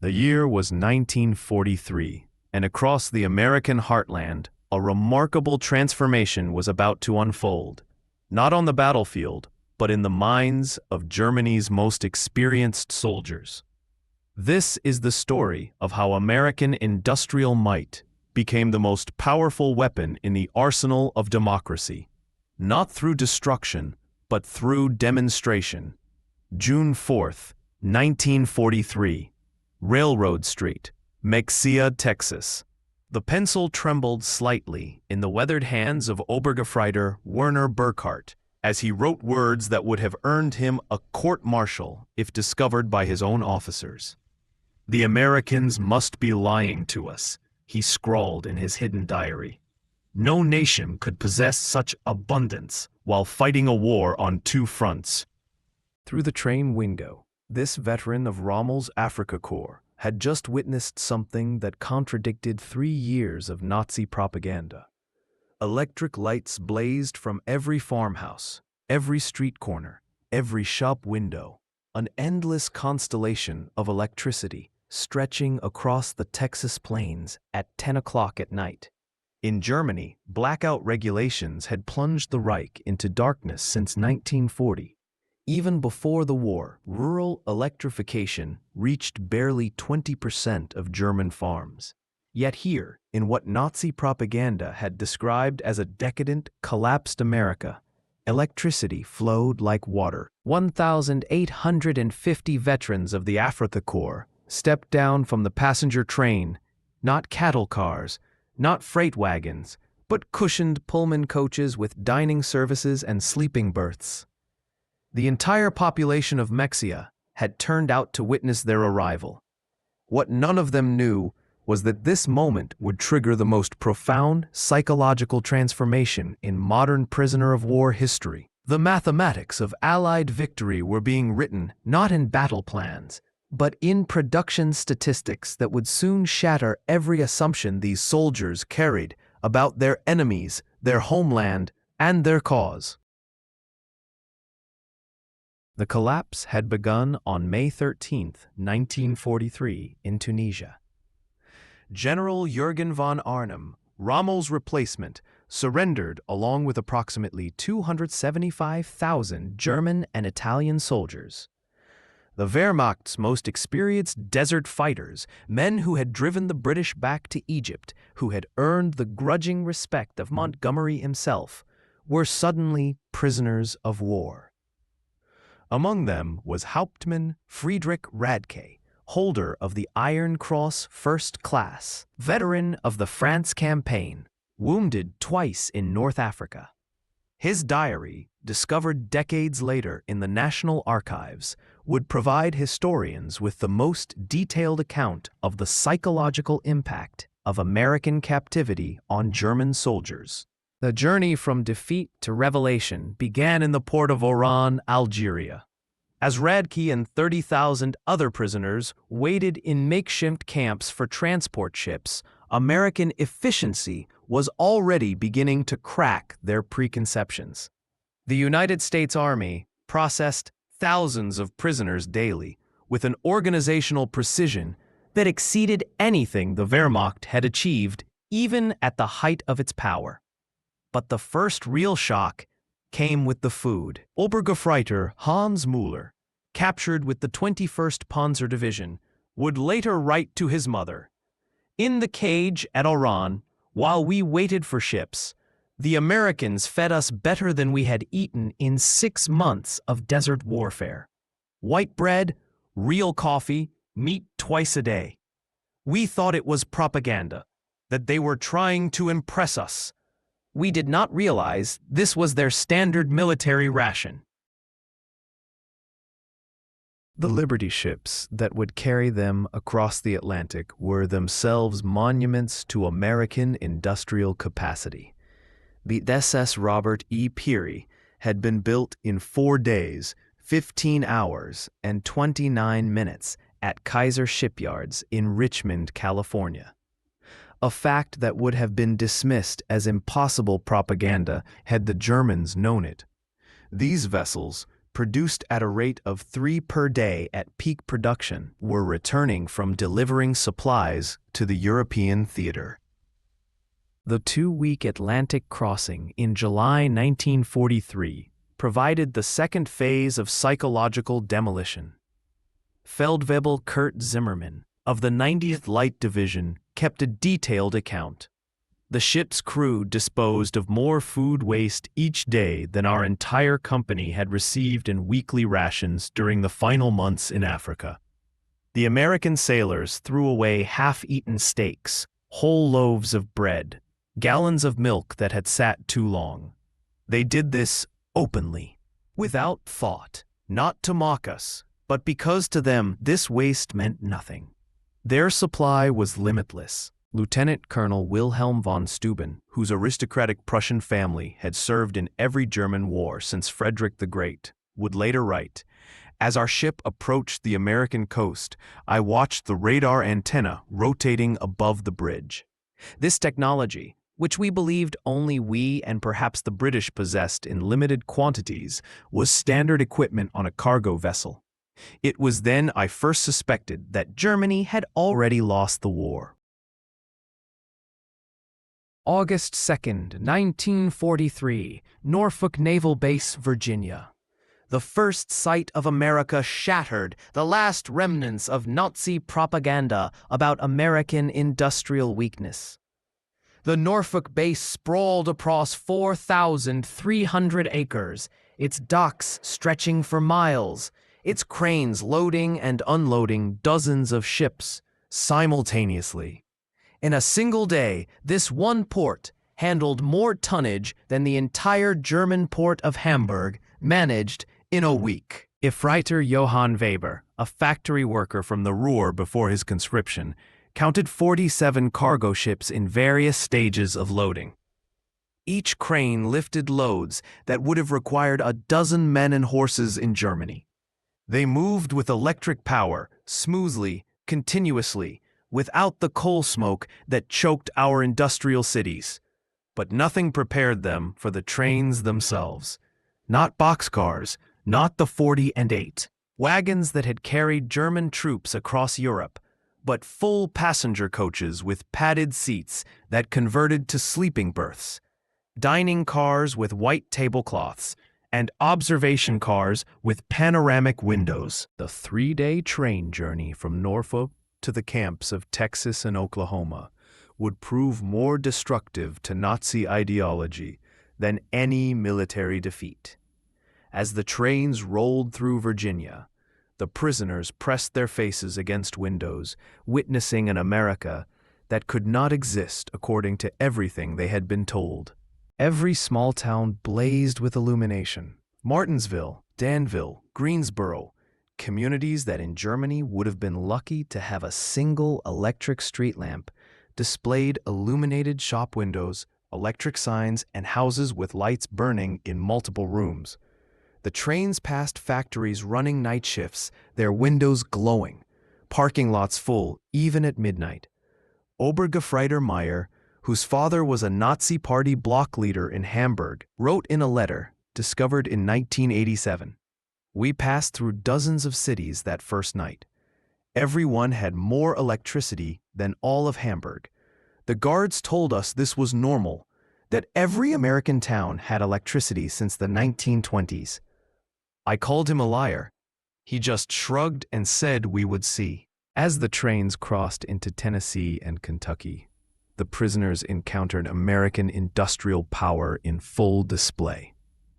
The year was 1943, and across the American heartland, a remarkable transformation was about to unfold, not on the battlefield, but in the minds of Germany's most experienced soldiers. This is the story of how American industrial might became the most powerful weapon in the arsenal of democracy, not through destruction, but through demonstration. June 4th, 1943. Railroad Street, Mexia, Texas. The pencil trembled slightly in the weathered hands of Obergefreiter Werner Burkhardt as he wrote words that would have earned him a court-martial if discovered by his own officers. "The Americans must be lying to us," he scrawled in his hidden diary. "No nation could possess such abundance while fighting a war on two fronts." Through the train window, this veteran of Rommel's Afrika Korps had just witnessed something that contradicted 3 years of Nazi propaganda. Electric lights blazed from every farmhouse, every street corner, every shop window, an endless constellation of electricity stretching across the Texas plains at 10 o'clock at night. In Germany, blackout regulations had plunged the Reich into darkness since 1940. Even before the war, rural electrification reached barely 20% of German farms. Yet here, in what Nazi propaganda had described as a decadent, collapsed America, electricity flowed like water. 1,850 veterans of the Afrika Korps stepped down from the passenger train, not cattle cars, not freight wagons, but cushioned Pullman coaches with dining services and sleeping berths. The entire population of Mexia had turned out to witness their arrival. What none of them knew was that this moment would trigger the most profound psychological transformation in modern prisoner of war history. The mathematics of Allied victory were being written not in battle plans, but in production statistics that would soon shatter every assumption these soldiers carried about their enemies, their homeland, and their cause. The collapse had begun on May 13, 1943, in Tunisia. General Jürgen von Arnim, Rommel's replacement, surrendered along with approximately 275,000 German and Italian soldiers. The Wehrmacht's most experienced desert fighters, men who had driven the British back to Egypt, who had earned the grudging respect of Montgomery himself, were suddenly prisoners of war. Among them was Hauptmann Friedrich Radke, holder of the Iron Cross First Class, veteran of the France campaign, wounded twice in North Africa. His diary, discovered decades later in the National Archives, would provide historians with the most detailed account of the psychological impact of American captivity on German soldiers. The journey from defeat to revelation began in the port of Oran, Algeria. As Radke and 30,000 other prisoners waited in makeshift camps for transport ships, American efficiency was already beginning to crack their preconceptions. The United States Army processed thousands of prisoners daily with an organizational precision that exceeded anything the Wehrmacht had achieved even at the height of its power. But the first real shock came with the food. Obergefreiter Hans Müller, captured with the 21st Panzer Division, would later write to his mother, "In the cage at Oran, while we waited for ships, the Americans fed us better than we had eaten in 6 months of desert warfare. White bread, real coffee, meat twice a day. We thought it was propaganda, that they were trying to impress us. We did not realize this was their standard military ration." The Liberty ships that would carry them across the Atlantic were themselves monuments to American industrial capacity. The SS Robert E. Peary had been built in 4 days, 15 hours, and 29 minutes at Kaiser Shipyards in Richmond, California. A fact that would have been dismissed as impossible propaganda had the Germans known it. These vessels, produced at a rate of 3 per day at peak production, were returning from delivering supplies to the European theater. The 2-week Atlantic crossing in July 1943 provided the second phase of psychological demolition. Feldwebel Kurt Zimmermann of the 90th Light Division kept a detailed account. The ship's crew disposed of more food waste each day than our entire company had received in weekly rations during the final months in Africa. The American sailors threw away half-eaten steaks, whole loaves of bread, gallons of milk that had sat too long. They did this openly, without thought, not to mock us, but because to them this waste meant nothing. Their supply was limitless. Lieutenant Colonel Wilhelm von Steuben, whose aristocratic Prussian family had served in every German war since Frederick the Great, would later write, "As our ship approached the American coast, I watched the radar antenna rotating above the bridge. This technology, which we believed only we and perhaps the British possessed in limited quantities, was standard equipment on a cargo vessel. It was then I first suspected that Germany had already lost the war." August 2nd, 1943, Norfolk Naval Base, Virginia. The first sight of America shattered the last remnants of Nazi propaganda about American industrial weakness. The Norfolk base sprawled across 4,300 acres, its docks stretching for miles, its cranes loading and unloading dozens of ships simultaneously. In a single day, this one port handled more tonnage than the entire German port of Hamburg managed in a week. Ifreiter Johann Weber, a factory worker from the Ruhr before his conscription, counted 47 cargo ships in various stages of loading. Each crane lifted loads that would have required a dozen men and horses in Germany. They moved with electric power, smoothly, continuously, without the coal smoke that choked our industrial cities. But nothing prepared them for the trains themselves. Not boxcars, not the 40-8 wagons that had carried German troops across Europe, but full passenger coaches with padded seats that converted to sleeping berths, dining cars with white tablecloths, and observation cars with panoramic windows. The 3-day train journey from Norfolk to the camps of Texas and Oklahoma would prove more destructive to Nazi ideology than any military defeat. As the trains rolled through Virginia, the prisoners pressed their faces against windows, witnessing an America that could not exist according to everything they had been told. Every small town blazed with illumination. Martinsville, Danville, Greensboro, communities that in Germany would have been lucky to have a single electric street lamp, displayed illuminated shop windows, electric signs, and houses with lights burning in multiple rooms. The trains passed factories running night shifts, their windows glowing, parking lots full even at midnight. Obergefreiter Meyer, whose father was a Nazi Party block leader in Hamburg, wrote in a letter discovered in 1987, "We passed through dozens of cities that first night. Every one had more electricity than all of Hamburg. The guards told us this was normal, that every American town had electricity since the 1920s. I called him a liar. He just shrugged and said we would see." As the trains crossed into Tennessee and Kentucky, the prisoners encountered American industrial power in full display.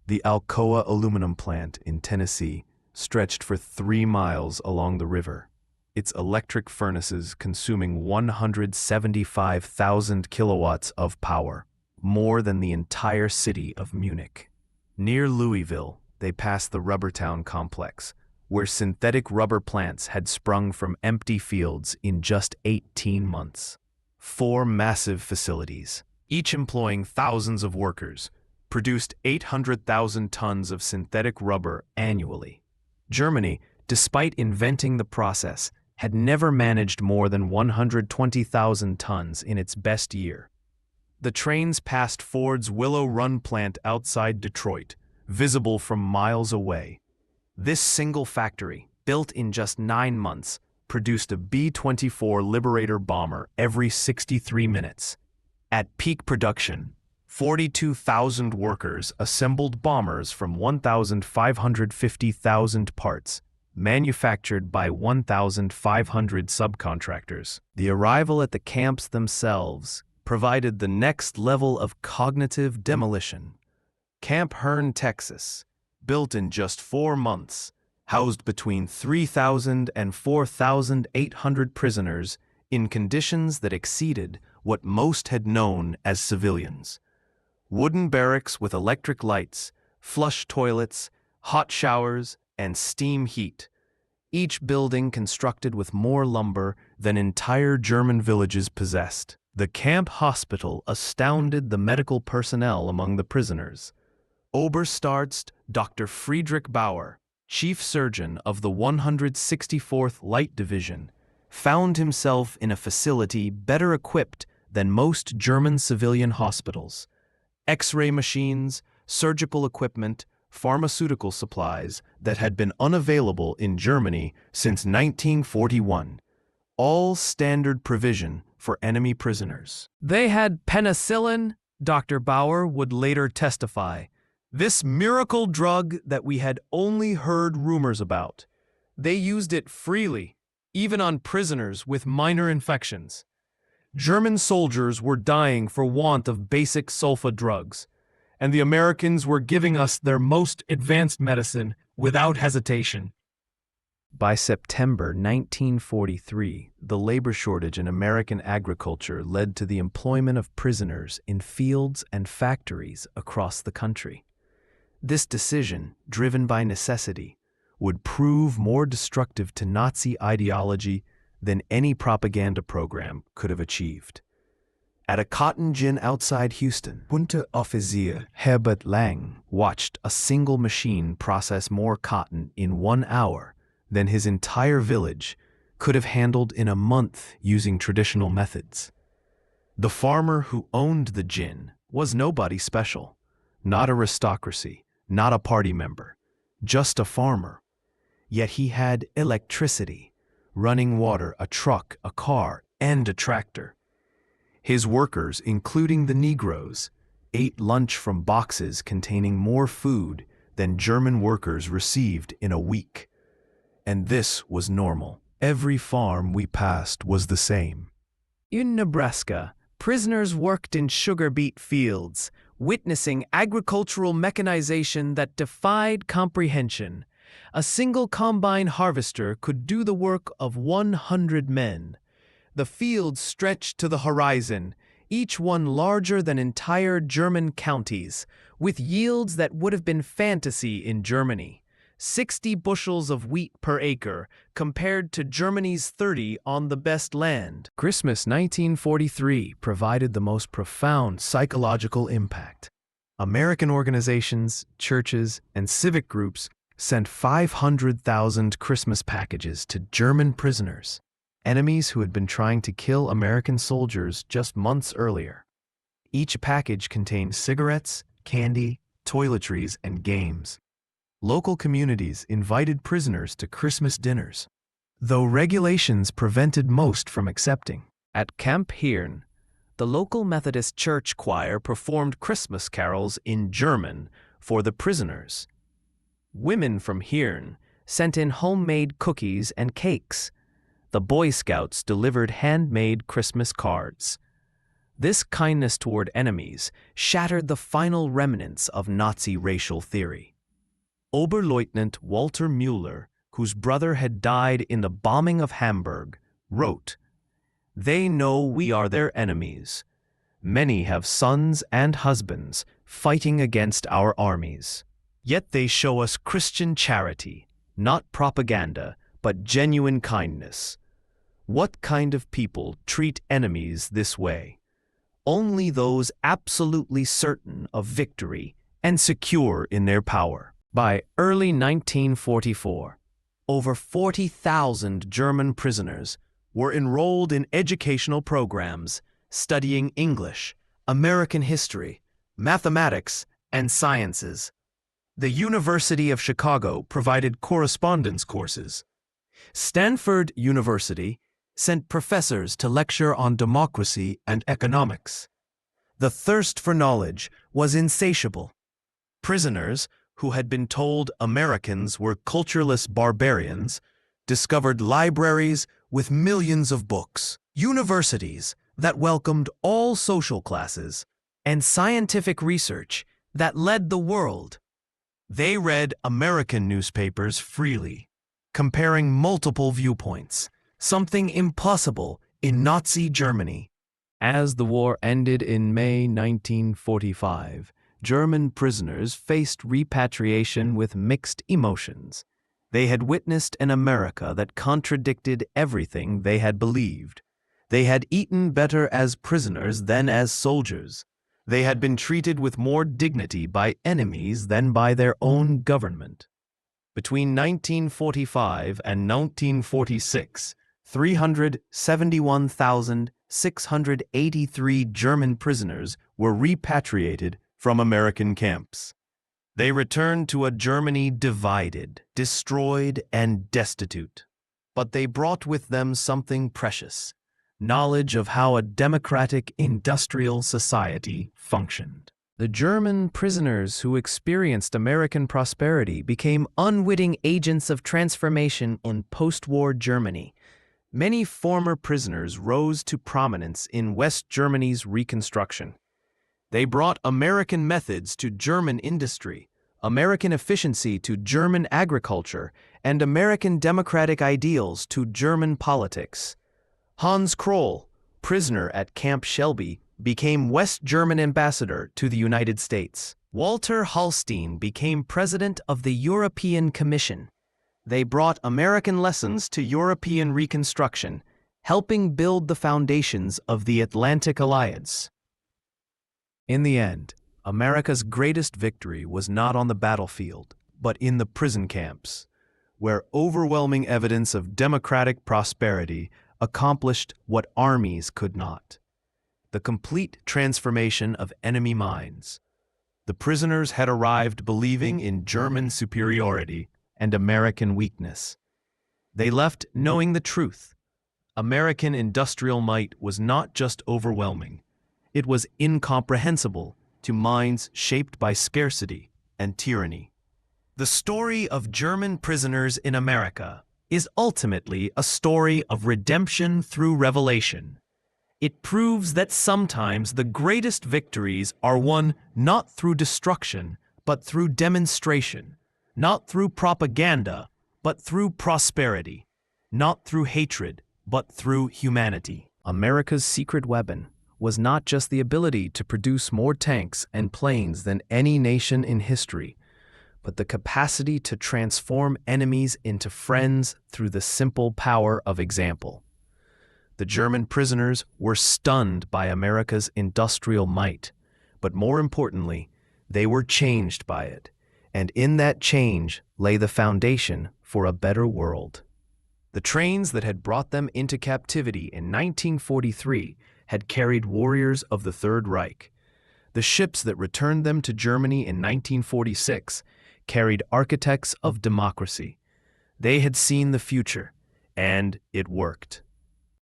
The Alcoa aluminum plant in Tennessee stretched for 3 miles along the river, its electric furnaces consuming 175,000 kilowatts of power, more than the entire city of Munich. Near Louisville, they passed the Rubbertown complex, where synthetic rubber plants had sprung from empty fields in just 18 months. 4 massive facilities, each employing thousands of workers, produced 800,000 tons of synthetic rubber annually. Germany, despite inventing the process, had never managed more than 120,000 tons in its best year. The trains passed Ford's Willow Run plant outside Detroit, visible from miles away. This single factory, built in just 9 months, produced a B-24 Liberator bomber every 63 minutes. At peak production, 42,000 workers assembled bombers from 1,550,000 parts, manufactured by 1,500 subcontractors. The arrival at the camps themselves provided the next level of cognitive demolition. Camp Hearn, Texas, built in just 4 months, housed between 3,000 and 4,800 prisoners in conditions that exceeded what most had known as civilians. Wooden barracks with electric lights, flush toilets, hot showers, and steam heat, each building constructed with more lumber than entire German villages possessed. The camp hospital astounded the medical personnel among the prisoners. Oberstarzt Dr. Friedrich Bauer, chief surgeon of the 164th Light Division, found himself in a facility better equipped than most German civilian hospitals. X-ray machines, surgical equipment, pharmaceutical supplies that had been unavailable in Germany since 1941. All standard provision for enemy prisoners. They had penicillin, Dr. Bauer would later testify. This miracle drug that we had only heard rumors about. They used it freely, even on prisoners with minor infections. German soldiers were dying for want of basic sulfa drugs, and the Americans were giving us their most advanced medicine without hesitation. By September 1943, the labor shortage in American agriculture led to the employment of prisoners in fields and factories across the country. This decision, driven by necessity, would prove more destructive to Nazi ideology than any propaganda program could have achieved. At a cotton gin outside Houston, Unteroffizier Herbert Lang watched a single machine process more cotton in 1 hour than his entire village could have handled in a month using traditional methods. The farmer who owned the gin was nobody special, not aristocracy, not a party member, just a farmer. Yet he had electricity, running water, a truck, a car, and a tractor. His workers, including the Negroes, ate lunch from boxes containing more food than German workers received in a week. And this was normal. Every farm we passed was the same. In Nebraska, prisoners worked in sugar beet fields, witnessing agricultural mechanization that defied comprehension. A single combine harvester could do the work of 100 men. The fields stretched to the horizon, each one larger than entire German counties, with yields that would have been fantasy in Germany. 60 bushels of wheat per acre, compared to Germany's 30 on the best land. Christmas 1943 provided the most profound psychological impact. American organizations, churches, and civic groups sent 500,000 Christmas packages to German prisoners, enemies who had been trying to kill American soldiers just months earlier. Each package contained cigarettes, candy, toiletries, and games. Local communities invited prisoners to Christmas dinners, though regulations prevented most from accepting. At Camp Hearn, the local Methodist church choir performed Christmas carols in German for the prisoners. Women from Hearn sent in homemade cookies and cakes. The Boy Scouts delivered handmade Christmas cards. This kindness toward enemies shattered the final remnants of Nazi racial theory. Oberleutnant Walter Müller, whose brother had died in the bombing of Hamburg, wrote, "They know we are their enemies. Many have sons and husbands fighting against our armies. Yet they show us Christian charity, not propaganda, but genuine kindness. What kind of people treat enemies this way? Only those absolutely certain of victory and secure in their power." By early 1944, over 40,000 German prisoners were enrolled in educational programs studying English, American history, mathematics, and sciences. The University of Chicago provided correspondence courses. Stanford University sent professors to lecture on democracy and economics. The thirst for knowledge was insatiable. Prisoners, who had been told Americans were cultureless barbarians, discovered libraries with millions of books, universities that welcomed all social classes, and scientific research that led the world. They read American newspapers freely, comparing multiple viewpoints, something impossible in Nazi Germany. As the war ended in May 1945, German prisoners faced repatriation with mixed emotions. They had witnessed an America that contradicted everything they had believed. They had eaten better as prisoners than as soldiers. They had been treated with more dignity by enemies than by their own government. Between 1945 and 1946, 371,683 German prisoners were repatriated from American camps. They returned to a Germany divided, destroyed, and destitute. But they brought with them something precious: knowledge of how a democratic industrial society functioned. The German prisoners who experienced American prosperity became unwitting agents of transformation in post-war Germany. Many former prisoners rose to prominence in West Germany's Reconstruction. They brought American methods to German industry, American efficiency to German agriculture, and American democratic ideals to German politics. Hans Kroll, prisoner at Camp Shelby, became West German ambassador to the United States. Walter Hallstein became president of the European Commission. They brought American lessons to European Reconstruction, helping build the foundations of the Atlantic Alliance. In the end, America's greatest victory was not on the battlefield, but in the prison camps, where overwhelming evidence of democratic prosperity accomplished what armies could not: the complete transformation of enemy minds. The prisoners had arrived believing in German superiority and American weakness. They left knowing the truth. American industrial might was not just overwhelming, it was incomprehensible to minds shaped by scarcity and tyranny. The story of German prisoners in America is ultimately a story of redemption through revelation. It proves that sometimes the greatest victories are won not through destruction, but through demonstration, not through propaganda, but through prosperity, not through hatred, but through humanity. America's secret weapon was not just the ability to produce more tanks and planes than any nation in history, but the capacity to transform enemies into friends through the simple power of example. The German prisoners were stunned by America's industrial might, but more importantly, they were changed by it, and in that change lay the foundation for a better world. The trains that had brought them into captivity in 1943 had carried warriors of the Third Reich. The ships that returned them to Germany in 1946 carried architects of democracy. They had seen the future, and it worked.